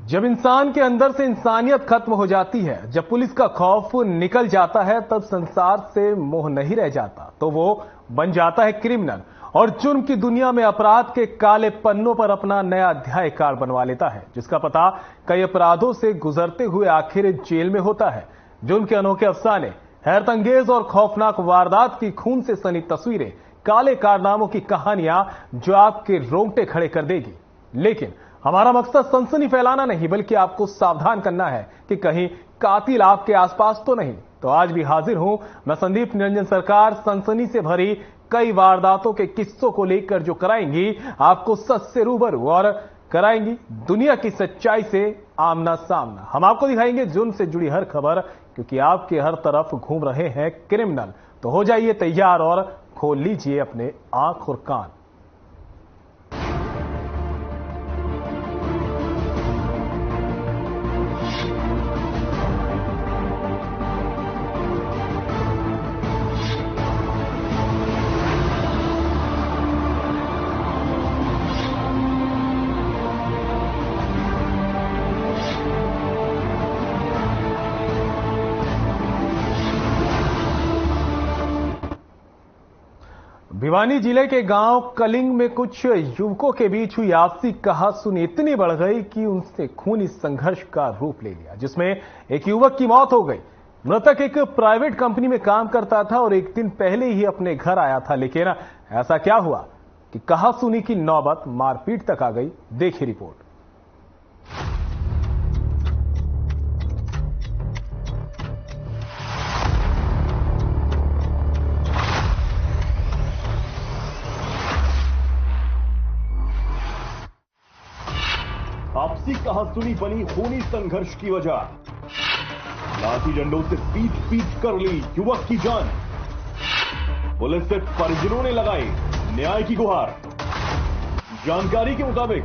जब इंसान के अंदर से इंसानियत खत्म हो जाती है, जब पुलिस का खौफ निकल जाता है, तब संसार से मोह नहीं रह जाता, तो वो बन जाता है क्रिमिनल और जुर्म की दुनिया में अपराध के काले पन्नों पर अपना नया अध्यायकार बनवा लेता है, जिसका पता कई अपराधों से गुजरते हुए आखिर जेल में होता है। जुर्म के अनोखे अफसाने, हैरतअंगेज और खौफनाक वारदात की खून से सनी तस्वीरें, काले कारनामों की कहानियां जो आपके रोंगटे खड़े कर देगी। लेकिन हमारा मकसद सनसनी फैलाना नहीं, बल्कि आपको सावधान करना है कि कहीं कातिल आपके आसपास तो नहीं। तो आज भी हाजिर हूं मैं संदीप निरंजन सरकार, सनसनी से भरी कई वारदातों के किस्सों को लेकर, जो कराएंगी आपको सच से रूबरू और कराएंगी दुनिया की सच्चाई से आमना सामना। हम आपको दिखाएंगे जुर्म से जुड़ी हर खबर, क्योंकि आपके हर तरफ घूम रहे हैं क्रिमिनल। तो हो जाइए तैयार और खोल लीजिए अपने आंख और कान। भिवानी जिले के गांव कलिंग में कुछ युवकों के बीच हुई आपसी कहासुनी इतनी बढ़ गई कि उनसे खूनी संघर्ष का रूप ले लिया, जिसमें एक युवक की मौत हो गई। मृतक एक प्राइवेट कंपनी में काम करता था और एक दिन पहले ही अपने घर आया था, लेकिन ऐसा क्या हुआ कि कहासुनी की नौबत मारपीट तक आ गई। देखिए रिपोर्ट। आपसी कहासुनी बनी खूनी संघर्ष की वजह, लाठी डंडों से पीट पीट कर ली युवक की जान। पुलिस से परिजनों ने लगाई न्याय की गुहार। जानकारी के मुताबिक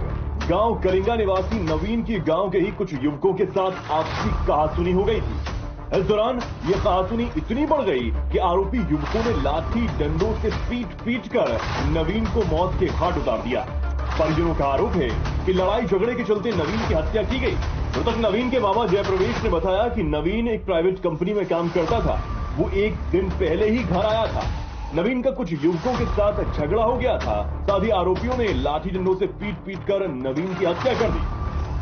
गांव कलिंगा निवासी नवीन की गांव के ही कुछ युवकों के साथ आपसी कहासुनी हो गई थी। इस दौरान यह कहासुनी इतनी बढ़ गई कि आरोपी युवकों ने लाठी डंडों से पीट पीट कर नवीन को मौत के घाट उतार दिया। परिजनों का आरोप है कि लड़ाई झगड़े के चलते नवीन की हत्या की गई। मृतक नवीन के मामा जयप्रवेश ने बताया कि नवीन एक प्राइवेट कंपनी में काम करता था। वो एक दिन पहले ही घर आया था। नवीन का कुछ युवकों के साथ झगड़ा हो गया था। साथ ही आरोपियों ने लाठी डंडों से पीट पीट कर नवीन की हत्या कर दी।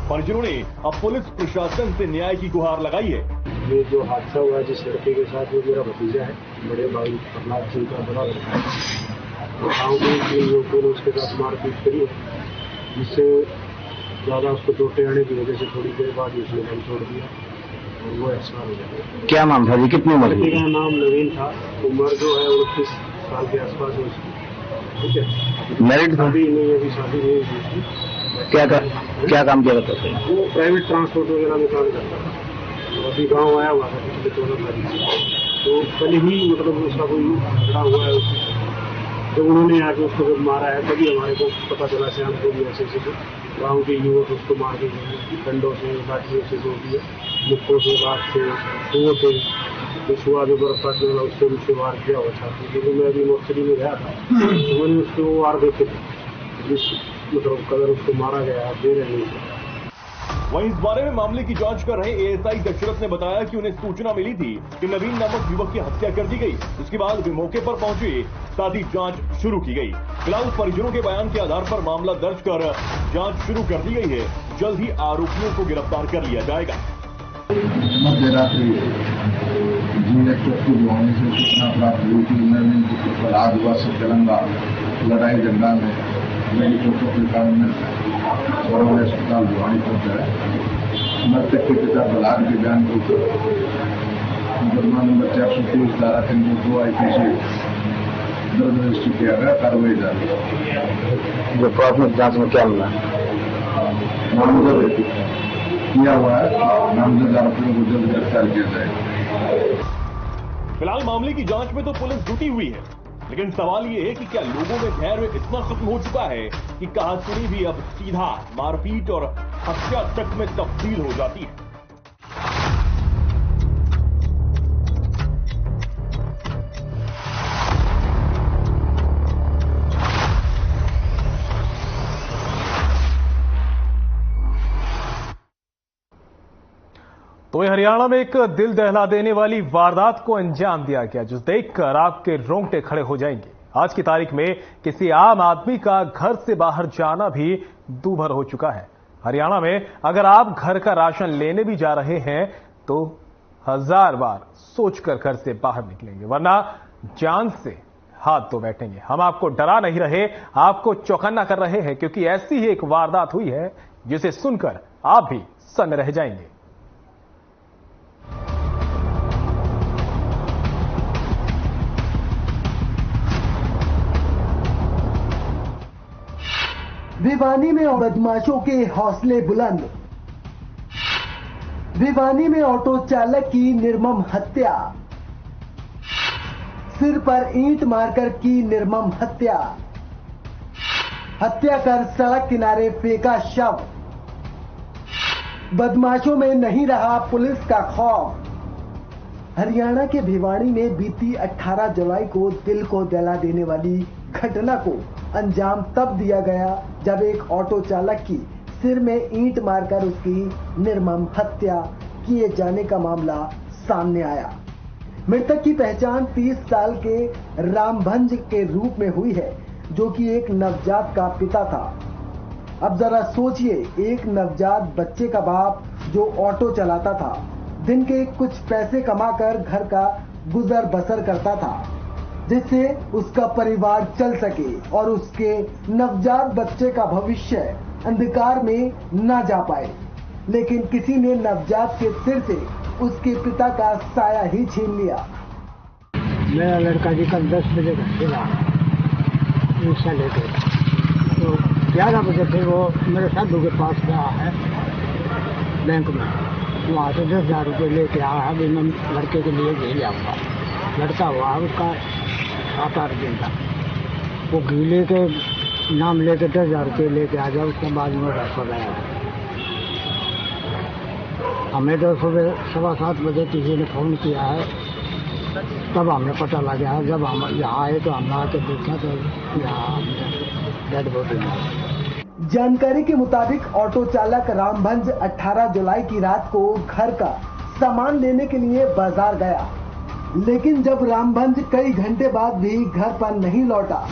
परिजनों ने अब पुलिस प्रशासन से न्याय की गुहार लगाई है। ये जो हादसा हुआ जिस लड़के के साथ, वो मेरा भतीजा है, बड़े भाई प्रहलाद सिंह का बड़ा लड़का है। गाँव के 3 लोगों ने उसके साथ मारपीट करी, जिससे ज़्यादा उसको चोटें आने की वजह से थोड़ी देर बाद उसने दम छोड़ दिया और वो एक्सपायर हो गया। क्या नाम था जी? कितनी उम्र लड़के का नाम नवीन था। उम्र जो है 29 साल के आसपास है उसकी। ठीक है, मैरिड था? अभी नहीं, अभी शादी नहीं हुई उसकी। क्या काम किया करता था? वो प्राइवेट ट्रांसपोर्ट वगैरह में काम करता था। तो अभी गाँव आया हुआ था पिछले 14 तारीख से। तो कल ही मतलब उसका कोई झगड़ा हुआ है उससे। तो उन्होंने आके उसको जब मारा है, तभी हमारे को पता चला से हमको भी ऐसे गाँव के युवक उसको मार के गए, डंडों से लाठियों से जो भी है, मुक्कों से, बात से, कुओं से, तो सुहा जो बर्फ काटने वाला उससे मुझसे वार किया हुआ था। क्योंकि मैं अभी मोर्चरी में गया था, तो मैंने उसको वो वार देखे थे जिस मतलब कदर उसको मारा गया दे रहे नहीं। वहीं इस बारे में मामले की जांच कर रहे एएसआई दशरथ ने बताया कि उन्हें सूचना मिली थी कि नवीन नामक युवक की हत्या कर दी गई। इसके बाद वे मौके पर पहुंचे, साथ ही जांच शुरू की गई। फिलहाल परिजनों के बयान के आधार पर मामला दर्ज कर जांच शुरू कर दी गई है। जल्द ही आरोपियों को गिरफ्तार कर लिया जाएगा। मध्य रात्रि चौकी बुलाने से सूचना प्राप्त हुई कि नवीन पर आदिवासी तेलंगा लड़ाई झगड़ा में मेडिकल के कारण सरोवर अस्पताल भिवानी पहुंचा है। मृतक के पिता बलाद के बयान के ऊपर मुकदमा नंबर 423 धारा 302 IPC दर्ज रजिस्टर किया गया। कार्रवाई जारी है। जो प्राथमिक जांच में क्या मिला? नामजद किया हुआ है। नामजद आरोपियों को जल्द गिरफ्तार किया जाएगा। फिलहाल मामले की जांच में तो पुलिस जुटी हुई है, लेकिन सवाल ये है कि क्या लोगों में धैर्य इतना खत्म हो चुका है कि कहासुनी भी अब सीधा मारपीट और हत्या तक में तब्दील हो जाती है। वही हरियाणा में एक दिल दहला देने वाली वारदात को अंजाम दिया गया, जो देखकर आपके रोंगटे खड़े हो जाएंगे। आज की तारीख में किसी आम आदमी का घर से बाहर जाना भी दूभर हो चुका है। हरियाणा में अगर आप घर का राशन लेने भी जा रहे हैं तो 1000 बार सोचकर घर से बाहर निकलेंगे, वरना जान से हाथ धो बैठेंगे। हम आपको डरा नहीं रहे, आपको चौकन्ना कर रहे हैं, क्योंकि ऐसी ही एक वारदात हुई है जिसे सुनकर आप भी सन्न रह जाएंगे। भिवानी में बदमाशों के हौसले बुलंद। भिवानी में ऑटो चालक की निर्मम हत्या, सिर पर ईंट मारकर की निर्मम हत्या, हत्या कर सड़क किनारे फेंका शव। बदमाशों में नहीं रहा पुलिस का खौफ। हरियाणा के भिवानी में बीती 18 जुलाई को दिल को दहला देने वाली घटना को अंजाम तब दिया गया जब एक ऑटो चालक की सिर में ईंट मारकर उसकी निर्मम हत्या किए जाने का मामला सामने आया। मृतक की पहचान 30 साल के रामभंज के रूप में हुई है, जो कि एक नवजात का पिता था। अब जरा सोचिए, एक नवजात बच्चे का बाप जो ऑटो चलाता था, दिन के कुछ पैसे कमाकर घर का गुजर बसर करता था, जिससे उसका परिवार चल सके और उसके नवजात बच्चे का भविष्य अंधकार में न जा पाए। लेकिन किसी ने नवजात के सिर से उसके पिता का साया ही छीन लिया। मेरा लड़का जी कल 10 बजे घर से रहा रिक्शा लेकर, तो 11 बजे फिर वो मेरे साधु के पास गया है बैंक में, वहाँ से 10,000 रुपये लेके आया है। अभी मैं लड़के के लिए घी आऊँगा, लड़का हुआ उसका 7-8 दिन का। वो घी लेके नाम लेके 10,000 रुपये लेके आ जाओ, उसके बाद में घर पर गया। हमें तो सुबह 7:15 बजे किसी ने फ़ोन किया है, तब हमें पता लगा है। जब हम यहाँ आए तो हम आके देखा तो यहाँ डेड बॉडी है। जानकारी के मुताबिक ऑटो चालक रामभंज 18 जुलाई की रात को घर का सामान लेने के लिए बाजार गया, लेकिन जब रामभंज कई घंटे बाद भी घर पर नहीं लौटा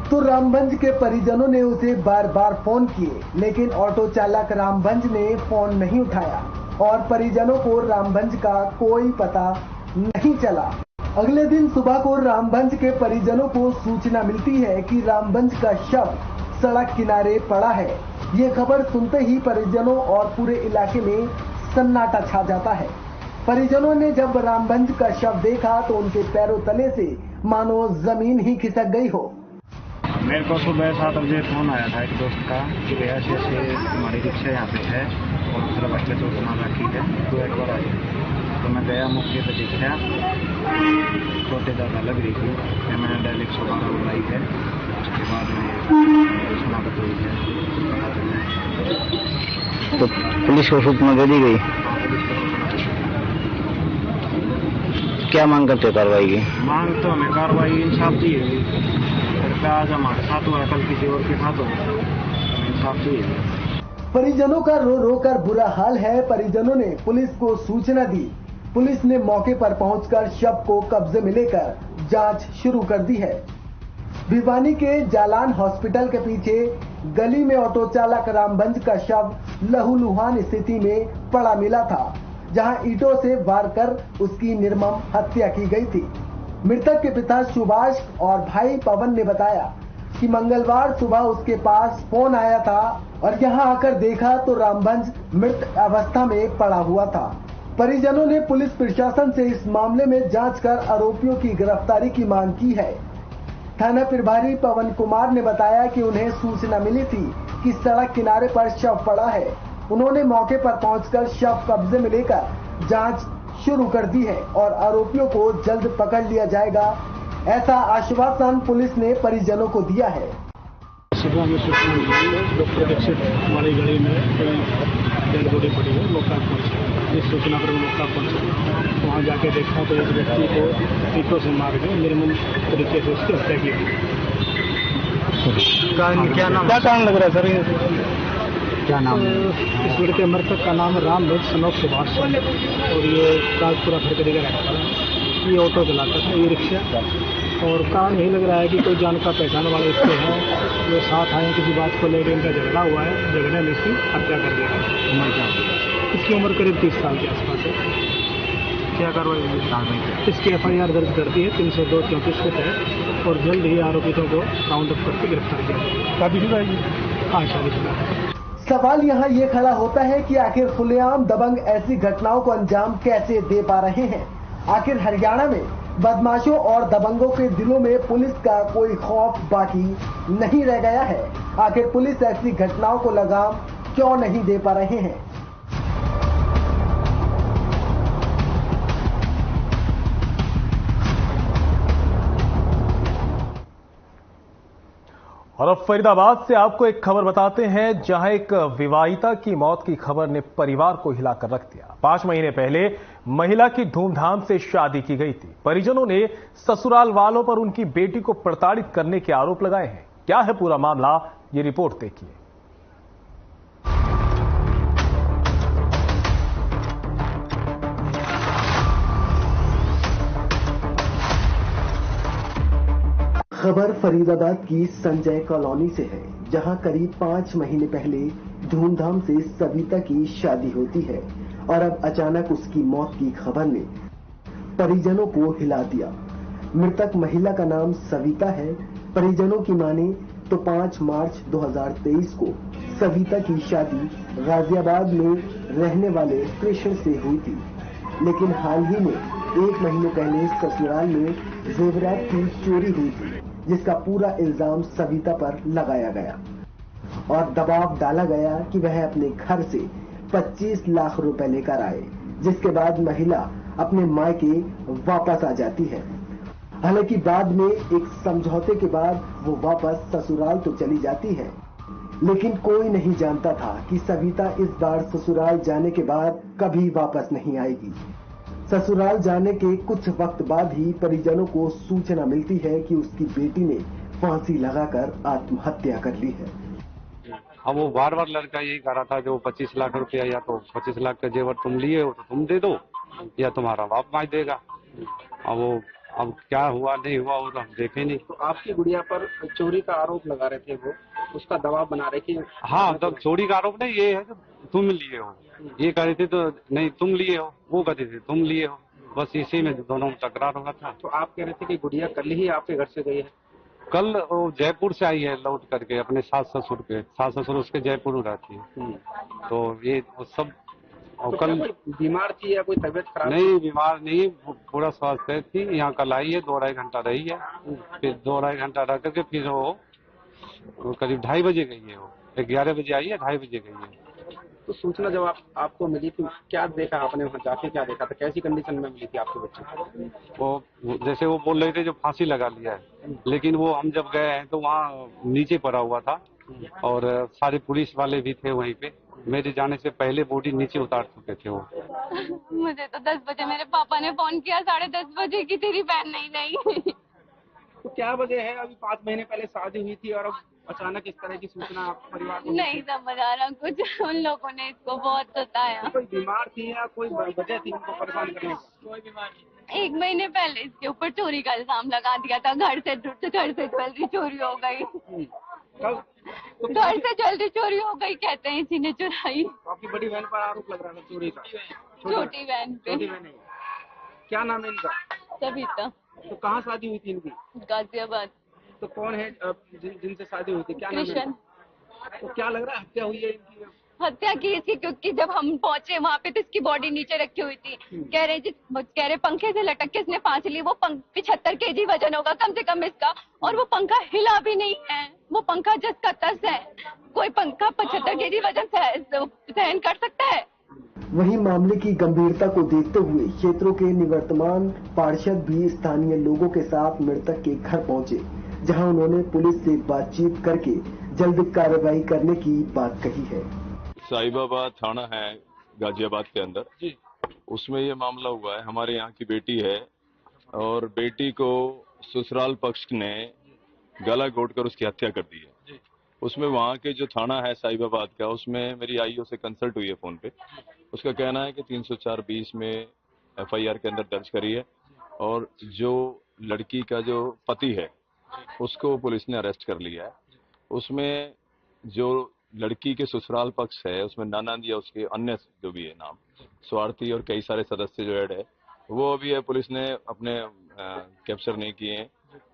तो रामभंज के परिजनों ने उसे बार बार फोन किए, लेकिन ऑटो चालक रामभंज ने फोन नहीं उठाया और परिजनों को रामभंज का कोई पता नहीं चला। अगले दिन सुबह को रामभंज के परिजनों को सूचना मिलती है कि रामभंज का शव सड़क किनारे पड़ा है। ये खबर सुनते ही परिजनों और पूरे इलाके में सन्नाटा छा जाता है। परिजनों ने जब रामभंज का शव देखा तो उनके पैरों तले से मानो जमीन ही खिसक गई हो। मेरे को सुबह 7 बजे फोन आया था एक दोस्त का कि भैया ऐसे हमारी रिक्शा यहाँ पे है और दूसरा बच्चे तो सामान रखी है, तो एक बार आ जाए। तो मैं गया, मौके पर देखा छोटे ज़्यादा लग रही थी, फिर मैंने डायरेक्ट 112 बुलाई है। उसके बाद में सुना हुई है, तो पुलिस को सूचना दे दी गई। क्या मांग करते कार्रवाई की? मांग तो हमें कार्रवाई इंसाफ चाहिए। आज हमारे साथ हुआ, कल किसी और के साथ होगा, इंसाफ चाहिए। परिजनों का रो रो कर बुरा हाल है। परिजनों ने पुलिस को सूचना दी। पुलिस ने मौके पर पहुंचकर शव को कब्जे में लेकर जांच शुरू कर दी है। भिवानी के जालान हॉस्पिटल के पीछे गली में ऑटो चालक रामभंज का शव लहूलुहान स्थिति में पड़ा मिला था, जहां ईंटों से वार कर उसकी निर्मम हत्या की गई थी। मृतक के पिता सुभाष और भाई पवन ने बताया कि मंगलवार सुबह उसके पास फोन आया था और यहां आकर देखा तो रामभंज मृत अवस्था में पड़ा हुआ था। परिजनों ने पुलिस प्रशासन से इस मामले में जांच कर आरोपियों की गिरफ्तारी की मांग की है। थाना प्रभारी पवन कुमार ने बताया कि उन्हें सूचना मिली थी कि सड़क किनारे पर शव पड़ा है। उन्होंने मौके पर पहुंचकर शव कब्जे में लेकर जांच शुरू कर दी है और आरोपियों को जल्द पकड़ लिया जाएगा, ऐसा आश्वासन पुलिस ने परिजनों को दिया है। सुबह में सूचना मिली डॉक्टर दीक्षित वाली गली में डेड बॉडी पड़ी है। मौका पहुंचे, इस सूचना पर मौका पहुंचा, वहाँ जाके देखा तो इस व्यक्ति को ईंटों से मार के निर्मम तरीके से उसकी हत्या की। क्या कारण लग रहा है सर? क्या नाम है? इस लड़के मृतक का नाम राम लोग सनोक सुभाष और ये राजपुरा फरकरी का रहने वाला है। ये ऑटो चलाता था, ये रिक्शा, और कारण यही लग रहा है कि कोई जान का पहचान वाले इसके हैं, जो साथ आए किसी बात को लेकर इनका झगड़ा हुआ है, झगड़े में इसकी हत्या कर दिया। उम्र क्या होगी? इसकी उम्र करीब 30 साल के आसपास है। क्या कार्रवाई हुई? इसकी FIR दर्ज कर दी है 302-34 के तहत, और जल्द ही आरोपितों को राउंड अप करके गिरफ्तार किया जाएगा। शादीशुदा है? हाँ, शादीशुदा है। सवाल यहाँ ये खड़ा होता है कि आखिर खुलेआम दबंग ऐसी घटनाओं को अंजाम कैसे दे पा रहे हैं। आखिर हरियाणा में बदमाशों और दबंगों के दिलों में पुलिस का कोई खौफ बाकी नहीं रह गया है। आखिर पुलिस ऐसी घटनाओं को लगाम क्यों नहीं दे पा रहे हैं। और अब फरीदाबाद से आपको एक खबर बताते हैं, जहां एक विवाहिता की मौत की खबर ने परिवार को हिलाकर रख दिया। 5 महीने पहले महिला की धूमधाम से शादी की गई थी। परिजनों ने ससुराल वालों पर उनकी बेटी को प्रताड़ित करने के आरोप लगाए हैं। क्या है पूरा मामला, ये रिपोर्ट देखिए। खबर फरीदाबाद की संजय कॉलोनी से है, जहां करीब 5 महीने पहले धूमधाम से सविता की शादी होती है और अब अचानक उसकी मौत की खबर ने परिजनों को हिला दिया। मृतक महिला का नाम सविता है। परिजनों की माने तो 5 मार्च 2023 को सविता की शादी गाजियाबाद में रहने वाले कृष्ण से हुई थी, लेकिन हाल ही में 1 महीने पहले ससुराल में जेवरात की चोरी हुई थी, जिसका पूरा इल्जाम सविता पर लगाया गया और दबाव डाला गया कि वह अपने घर से 25 लाख रुपए लेकर आए, जिसके बाद महिला अपने मायके वापस आ जाती है। हालांकि बाद में एक समझौते के बाद वो वापस ससुराल तो चली जाती है, लेकिन कोई नहीं जानता था कि सविता इस बार ससुराल जाने के बाद कभी वापस नहीं आएगी। ससुराल जाने के कुछ वक्त बाद ही परिजनों को सूचना मिलती है कि उसकी बेटी ने फांसी लगाकर आत्महत्या कर ली है। अब वो बार बार लड़का यही कह रहा था जो 25 लाख रुपया या तो 25 लाख का जेवर तुम लिए हो तो तुम दे दो, या तुम्हारा बाप माई देगा। अब क्या हुआ नहीं हुआ वो तो हम देखे नहीं। तो आपकी गुड़िया पर चोरी का आरोप लगा रहे थे, वो उसका दबाव बना रहे थे। हाँ, तब चोरी का आरोप नहीं, ये है कि तुम लिए हो, ये कह रहे थे तो नहीं तुम लिए हो, वो कहते थे तुम लिए हो, बस इसी में दोनों में तकरार हो रहा था। तो आप कह रहे थे कि गुड़िया कल ही आपके घर से गई है? कल वो जयपुर से आई है लौट करके अपने सास ससुर उसके जयपुर में रहती है। तो ये वो सब और तो कल बीमार थी या कोई तबीयत खराब? नहीं, बीमार नहीं, पूरा स्वास्थ्य थी। यहाँ कल आई है, 2-2.5 घंटा रही है, फिर 2-2.5 घंटा रह करके फिर वो करीब 2:30 बजे गई है। वो 11 बजे आई है, 2:30 बजे गई है। तो सूचना जब आपको मिली थी, क्या देखा आपने वहाँ जाके, क्या देखा था, कैसी कंडीशन में मिली थी आपके बच्चे? वो जैसे वो बोल रहे थे जो फांसी लगा लिया है, लेकिन वो हम जब गए हैं तो वहाँ नीचे पड़ा हुआ था और सारे पुलिस वाले भी थे वहीं पे। मेरे जाने से पहले बॉडी नीचे उतार चुके थे वो। मुझे तो 10 बजे मेरे पापा ने फोन किया, 10:30 बजे की तेरी बहन नहीं गई। तो क्या वजह है? अभी 5 महीने पहले शादी हुई थी और अब अचानक इस तरह की सूचना परिवार को नहीं समझ आ रहा कुछ। उन लोगों ने इसको बहुत सताया। कोई बीमार थी या कोई वजह थी उनको परेशान करने की? कोई बीमार नहीं। 1 महीने पहले इसके ऊपर चोरी का इल्जाम लगा दिया था। घर से ज्वेलरी चोरी हो गई। घर से ज्वेलरी चोरी हो गई, कहते हैं इसी ने चुराई। आपकी बड़ी बहन पर आरोप लग रहा था चोरी का? छोटी बहन पे। क्या नाम है इनका? सविता। तो कहाँ शादी हुई थी इनकी? गाजियाबाद। तो कौन है जिनसे शादी हुई थी, क्या नाम है? कृष्ण। तो क्या लग रहा है हत्या हुई है इनकी? हत्या की थी, क्योंकि जब हम पहुंचे वहाँ पे तो इसकी बॉडी नीचे रखी हुई थी। कह रहे पंखे से लटक के इसने फांसी ली। वो 75 kg वजन होगा कम से कम इसका, और वो पंखा हिला भी नहीं है। वो पंखा जिसका तस है, कोई पंखा 75 kg वजन सहन कर सकता है? वहीं मामले की गंभीरता को देखते हुए क्षेत्रों के निवर्तमान पार्षद भी स्थानीय लोगों के साथ मृतक के घर पहुंचे, जहां उन्होंने पुलिस से बातचीत करके जल्द कार्रवाई करने की बात कही है। साहिबाबाद थाना है गाजियाबाद के अंदर जी, उसमें ये मामला हुआ है। हमारे यहाँ की बेटी है और बेटी को ससुराल पक्ष ने गला घोंट कर उसकी हत्या कर दी है। उसमें वहाँ के जो थाना है साहिबाबाद का, उसमें मेरी आईओ से कंसल्ट हुई है फोन पे। उसका कहना है कि 304(20) में FIR के अंदर दर्ज करी है और जो लड़की का जो पति है उसको पुलिस ने अरेस्ट कर लिया है। उसमें जो लड़की के ससुराल पक्ष है उसमें ननद या उसके अन्य जो भी है नाम स्वार्थी और कई सारे सदस्य जो ऐड है वो अभी है पुलिस ने अपने कैप्चर नहीं किए हैं,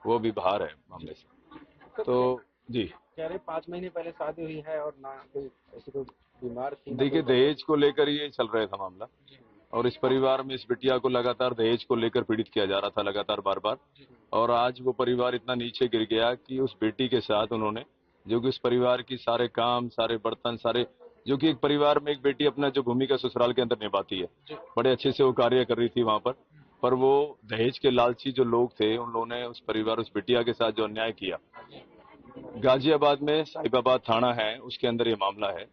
वो भी बाहर है मामले से। तो जी कह रहे 5 महीने पहले शादी हुई है और ना कोई ऐसी कोई बीमार थी। देखिए दहेज को लेकर ये चल रहा था मामला और इस परिवार में इस बिटिया को लगातार दहेज को लेकर पीड़ित किया जा रहा था लगातार बार बार, और आज वो परिवार इतना नीचे गिर गया कि उस बेटी के साथ उन्होंने जो कि उस परिवार की सारे काम सारे बर्तन सारे जो कि एक परिवार में एक बेटी अपना जो भूमिका ससुराल के अंदर निभाती है बड़े अच्छे से वो कार्य कर रही थी वहां पर वो दहेज के लालची जो लोग थे उन लोगों ने उस परिवार उस बिटिया के साथ जो अन्याय किया। गाजियाबाद में साहिबाबाद थाना है उसके अंदर ये मामला है,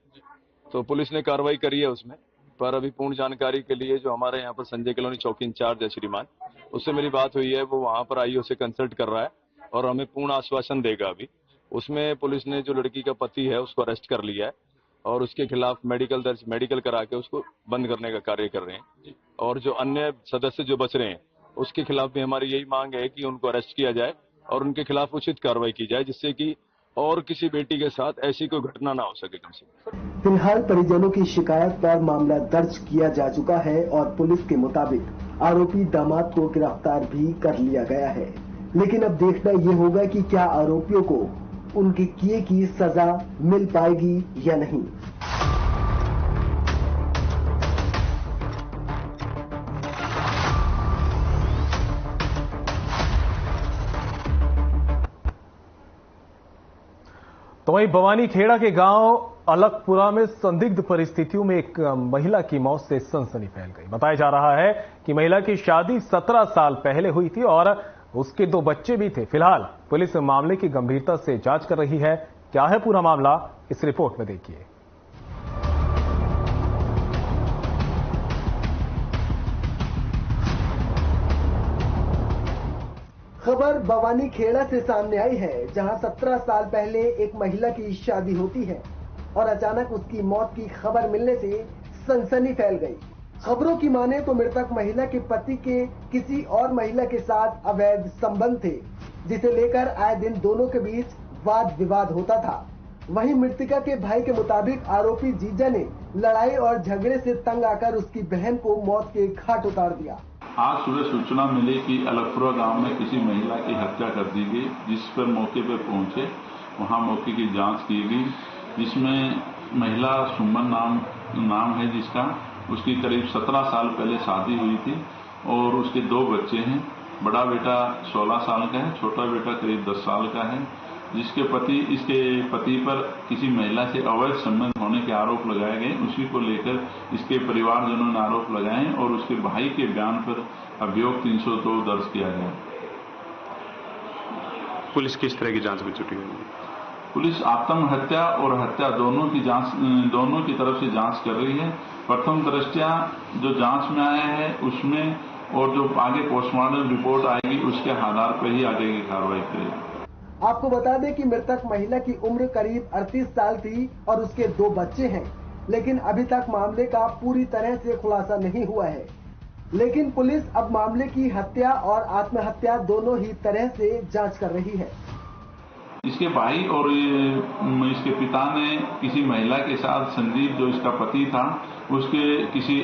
तो पुलिस ने कार्रवाई करी है उसमें। पर अभी पूर्ण जानकारी के लिए जो हमारे यहाँ पर संजय कॉलोनी चौकी इंचार्ज है श्रीमान, उससे मेरी बात हुई है, वो वहां पर आईओ से कंसल्ट कर रहा है और हमें पूर्ण आश्वासन देगा। अभी उसमें पुलिस ने जो लड़की का पति है उसको अरेस्ट कर लिया है और उसके खिलाफ मेडिकल करा के उसको बंद करने का कार्य कर रहे हैं, और जो अन्य सदस्य जो बच रहे हैं उसके खिलाफ भी हमारी यही मांग है कि उनको अरेस्ट किया जाए और उनके खिलाफ उचित कार्रवाई की जाए, जिससे कि और किसी बेटी के साथ ऐसी कोई घटना ना हो सके कम से कम। फिलहाल परिजनों की शिकायत पर मामला दर्ज किया जा चुका है और पुलिस के मुताबिक आरोपी दामाद को गिरफ्तार भी कर लिया गया है। लेकिन अब देखना ये होगा कि क्या आरोपियों को उनके किए की सजा मिल पाएगी या नहीं। तो वहीं भवानी खेड़ा के गांव अलकपुरा में संदिग्ध परिस्थितियों में एक महिला की मौत से सनसनी फैल गई। बताया जा रहा है कि महिला की शादी 17 साल पहले हुई थी और उसके 2 बच्चे भी थे। फिलहाल पुलिस मामले की गंभीरता से जांच कर रही है। क्या है पूरा मामला, इस रिपोर्ट में देखिए। खबर भवानी खेड़ा से सामने आई है, जहां 17 साल पहले एक महिला की शादी होती है और अचानक उसकी मौत की खबर मिलने से सनसनी फैल गई। खबरों की माने तो मृतक महिला के पति के किसी और महिला के साथ अवैध संबंध थे, जिसे लेकर आए दिन दोनों के बीच वाद विवाद होता था। वहीं मृतका के भाई के मुताबिक आरोपी जीजा ने लड़ाई और झगड़े से तंग आकर उसकी बहन को मौत के घाट उतार दिया। आज सुबह सूचना मिली कि अलकपुरा गांव में किसी महिला की हत्या कर दी गई, जिस पर मौके पर पहुंचे, वहां मौके की जांच की गई, जिसमें महिला सुमन नाम है जिसका, उसकी करीब 17 साल पहले शादी हुई थी और उसके 2 बच्चे हैं। बड़ा बेटा 16 साल का है, छोटा बेटा करीब 10 साल का है, जिसके इसके पति पर किसी महिला से अवैध संबंध होने के आरोप लगाए गए। उसी को लेकर इसके परिवारजनों ने आरोप लगाए और उसके भाई के बयान पर अभियोग 302 दर्ज किया गया। पुलिस किस तरह की जांच में जुटी हुई है? पुलिस आत्महत्या और हत्या दोनों की तरफ से जांच कर रही है। प्रथम दृष्टया जो जांच में आया है उसमें, और जो आगे पोस्टमार्टम रिपोर्ट आएगी उसके आधार पर ही आगे की कार्रवाई करेगी। आपको बता दें कि मृतक महिला की उम्र करीब 38 साल थी और उसके 2 बच्चे हैं, लेकिन अभी तक मामले का पूरी तरह से खुलासा नहीं हुआ है। लेकिन पुलिस अब मामले की हत्या और आत्महत्या दोनों ही तरह से जांच कर रही है। इसके भाई और इसके पिता ने किसी महिला के साथ, संदीप जो इसका पति था, उसके किसी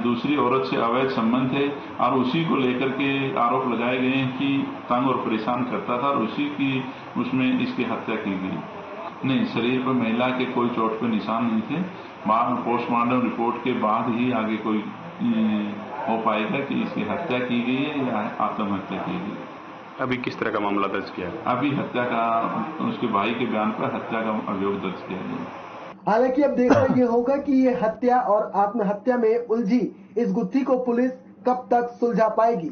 दूसरी औरत से अवैध संबंध थे और उसी को लेकर के आरोप लगाए गए हैं कि तंग और परेशान करता था और उसमें इसकी हत्या की गई। नहीं, शरीर पर महिला के कोई चोट पे निशान नहीं थे। बाद में पोस्टमार्टम रिपोर्ट के बाद ही आगे कोई हो पाएगा कि इसकी हत्या की गई है या आत्महत्या की गई। अभी किस तरह का मामला दर्ज किया है? अभी हत्या का, उसके भाई के बयान पर हत्या का अभियोग दर्ज किया गया। हालांकि अब देखना ये होगा कि ये हत्या और आत्महत्या में उलझी इस गुत्थी को पुलिस कब तक सुलझा पाएगी।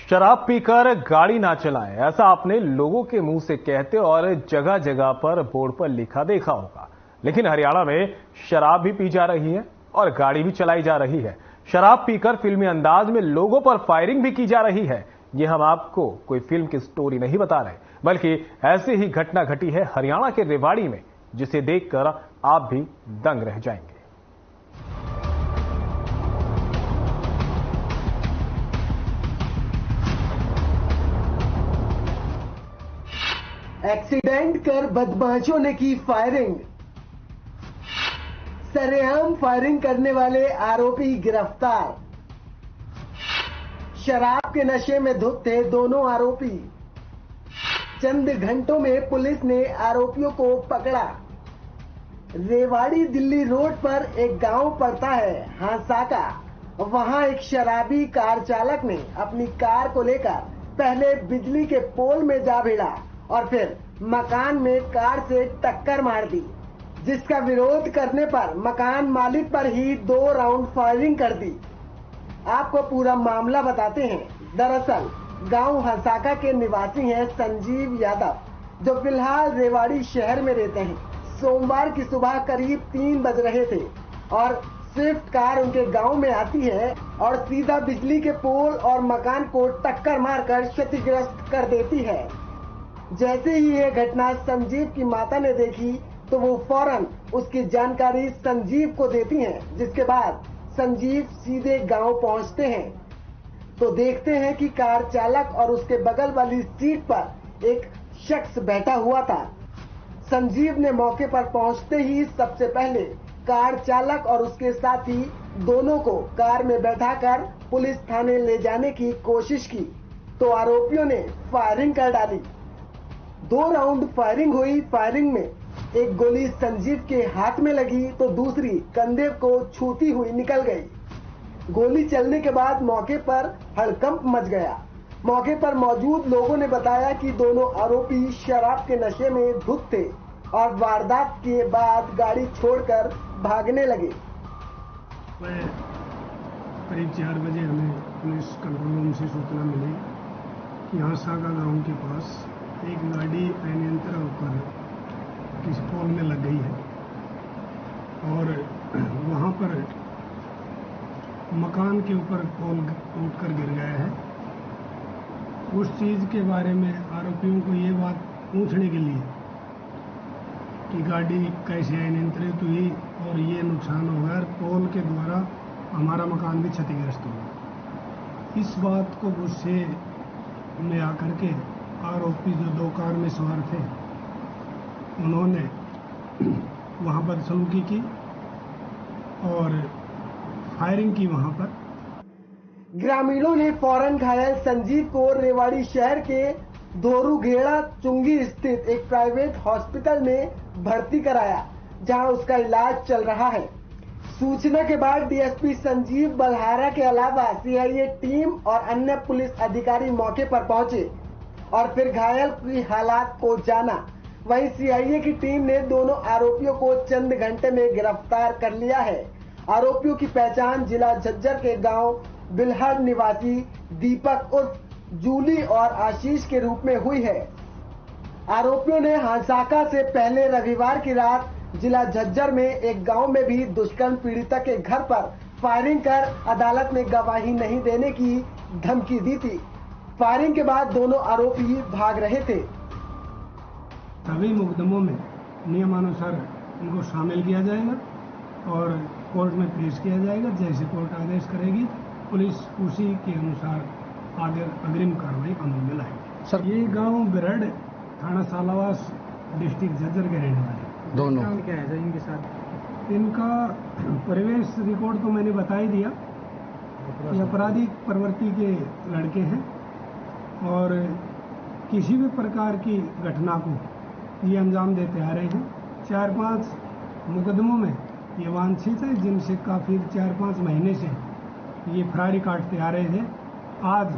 शराब पीकर गाड़ी ना चलाएं, ऐसा आपने लोगों के मुंह से कहते और जगह जगह पर बोर्ड पर लिखा देखा होगा। लेकिन हरियाणा में शराब भी पी जा रही है और गाड़ी भी चलाई जा रही है। शराब पीकर फिल्मी अंदाज में लोगों पर फायरिंग भी की जा रही है। ये हम आपको कोई फिल्म की स्टोरी नहीं बता रहे, बल्कि ऐसी ही घटना घटी है हरियाणा के रेवाड़ी में, जिसे देखकर आप भी दंग रह जाएंगे। एक्सीडेंट कर बदमाशों ने की फायरिंग। सरेआम फायरिंग करने वाले आरोपी गिरफ्तार। शराब के नशे में धुत थे दोनों आरोपी। चंद घंटों में पुलिस ने आरोपियों को पकड़ा। रेवाड़ी दिल्ली रोड पर एक गांव पड़ता है हांसाका। वहां एक शराबी कार चालक ने अपनी कार को लेकर पहले बिजली के पोल में जा भिड़ा और फिर मकान में कार से टक्कर मार दी, जिसका विरोध करने पर मकान मालिक पर ही 2 राउंड फायरिंग कर दी। आपको पूरा मामला बताते हैं। दरअसल गांव हंसाका के निवासी हैं संजीव यादव, जो फिलहाल रेवाड़ी शहर में रहते हैं। सोमवार की सुबह करीब 3 बज रहे थे और स्विफ्ट कार उनके गांव में आती है और सीधा बिजली के पोल और मकान को टक्कर मारकर क्षतिग्रस्त कर देती है। जैसे ही ये घटना संजीव की माता ने देखी तो वो फौरन उसकी जानकारी संजीव को देती हैं, जिसके बाद संजीव सीधे गांव पहुंचते हैं तो देखते हैं कि कार चालक और उसके बगल वाली सीट पर एक शख्स बैठा हुआ था। संजीव ने मौके पर पहुंचते ही सबसे पहले कार चालक और उसके साथी दोनों को कार में बैठाकर पुलिस थाने ले जाने की कोशिश की तो आरोपियों ने फायरिंग कर डाली। 2 राउंड फायरिंग हुई। फायरिंग में एक गोली संजीव के हाथ में लगी तो दूसरी कंधे को छूती हुई निकल गई। गोली चलने के बाद मौके पर हड़कंप मच गया। मौके पर मौजूद लोगों ने बताया कि दोनों आरोपी शराब के नशे में धुत थे और वारदात के बाद गाड़ी छोड़कर भागने लगे। करीब 4 बजे हमें पुलिस कंट्रोल रूम से सूचना मिली कि यहाँ सागा गांव के पास एक गाड़ी अनियंत्रित होकर किसी पोल में लग गई है और वहाँ पर मकान के ऊपर पोल टूटकर गिर गया है। उस चीज़ के बारे में आरोपियों को ये बात पूछने के लिए कि गाड़ी कैसे अनियंत्रित हुई और ये नुकसान हो गया, पोल के द्वारा हमारा मकान भी क्षतिग्रस्त हुआ। इस बात को गुस्से में आकर के आरोपी जो 2 कार में सवार थे उन्होंने वहाँ बदसलूकी की और फायरिंग की वहाँ पर। ग्रामीणों ने फौरन घायल संजीव को रेवाड़ी शहर के धोरूघेड़ा चुंगी स्थित एक प्राइवेट हॉस्पिटल में भर्ती कराया, जहां उसका इलाज चल रहा है। सूचना के बाद डीएसपी संजीव बल्हारा के अलावा सीआईए टीम और अन्य पुलिस अधिकारी मौके पर पहुंचे और फिर घायल की हालात को जाना। वहीं सीआईए की टीम ने दोनों आरोपियों को चंद घंटे में गिरफ्तार कर लिया है। आरोपियों की पहचान जिला झज्जर के गांव बिल्हड़ निवासी दीपक उर्फ जूली और आशीष के रूप में हुई है। आरोपियों ने हांसाका से पहले रविवार की रात जिला झज्जर में एक गांव में भी दुष्कर्म पीड़िता के घर पर फायरिंग कर अदालत में गवाही नहीं देने की धमकी दी थी। फायरिंग के बाद दोनों आरोपी भाग रहे थे। सभी मुकदमों में नियमानुसार इनको शामिल किया जाएगा और कोर्ट में पेश किया जाएगा। जैसे कोर्ट आदेश करेगी पुलिस उसी के अनुसार आगे अग्रिम कार्रवाई अमल में लाएगी। सर, ये गांव बिरड़ थाना सालावास डिस्ट्रिक्ट झज्जर के रहने वाले दोनों क्या है इनके साथ? इनका परिवेश रिकॉर्ड तो मैंने बता ही दिया। ये आपराधिक प्रवृत्ति के लड़के हैं और किसी भी प्रकार की घटना को ये अंजाम देते आ रहे हैं। 4-5 मुकदमों में ये वांछित है, जिनसे काफी 4-5 महीने से ये फरारी काटते आ रहे थे। आज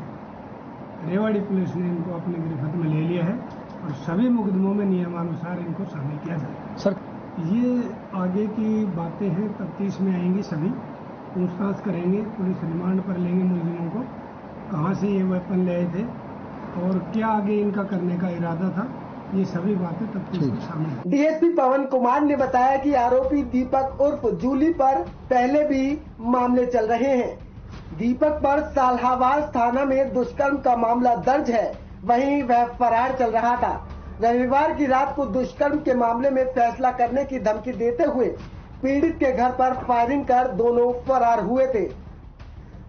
रेवाड़ी पुलिस ने इनको अपनी गिरफ्त में ले लिया है और सभी मुकदमों में नियमानुसार इनको शामिल किया जाए। सर, ये आगे की बातें हैं, तफ्तीश में आएंगी। सभी पूछताछ करेंगे, पुलिस रिमांड पर लेंगे मुलजिमों को, कहाँ से ये वेपन ले आए थे और क्या आगे इनका करने का इरादा था। ये सभी बातें तफ्तीश में शामिल हैं। डीएसपी पवन कुमार ने बताया कि आरोपी दीपक उर्फ जूली पर पहले भी मामले चल रहे हैं। दीपक पर साल्हाबाद थाना में दुष्कर्म का मामला दर्ज है, वहीं वह फरार चल रहा था। रविवार की रात को दुष्कर्म के मामले में फैसला करने की धमकी देते हुए पीड़ित के घर पर फायरिंग कर दोनों फरार हुए थे।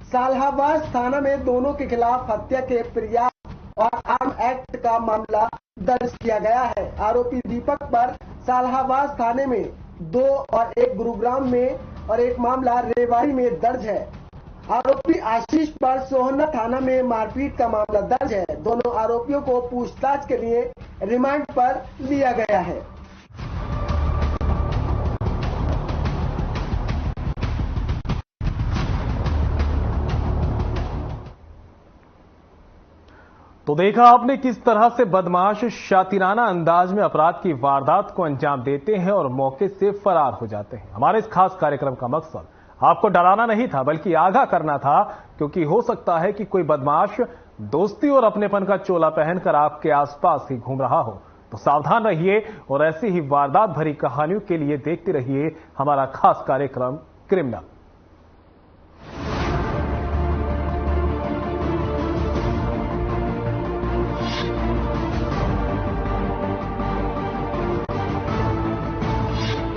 साल्हाबाद थाना में दोनों के खिलाफ हत्या के प्रयास और आर्म एक्ट का मामला दर्ज किया गया है। आरोपी दीपक पर साल्हाबाद थाने में 2 और 1 गुरुग्राम में और 1 मामला रेवाड़ी में दर्ज है। आरोपी आशीष पर सोहना थाना में मारपीट का मामला दर्ज है। दोनों आरोपियों को पूछताछ के लिए रिमांड पर लिया गया है। तो देखा आपने किस तरह से बदमाश शातिराना अंदाज में अपराध की वारदात को अंजाम देते हैं और मौके से फरार हो जाते हैं। हमारे इस खास कार्यक्रम का मकसद आपको डराना नहीं था, बल्कि आगाह करना था, क्योंकि हो सकता है कि कोई बदमाश दोस्ती और अपनेपन का चोला पहनकर आपके आसपास ही घूम रहा हो। तो सावधान रहिए और ऐसी ही वारदात भरी कहानियों के लिए देखते रहिए हमारा खास कार्यक्रम क्रिमिनल।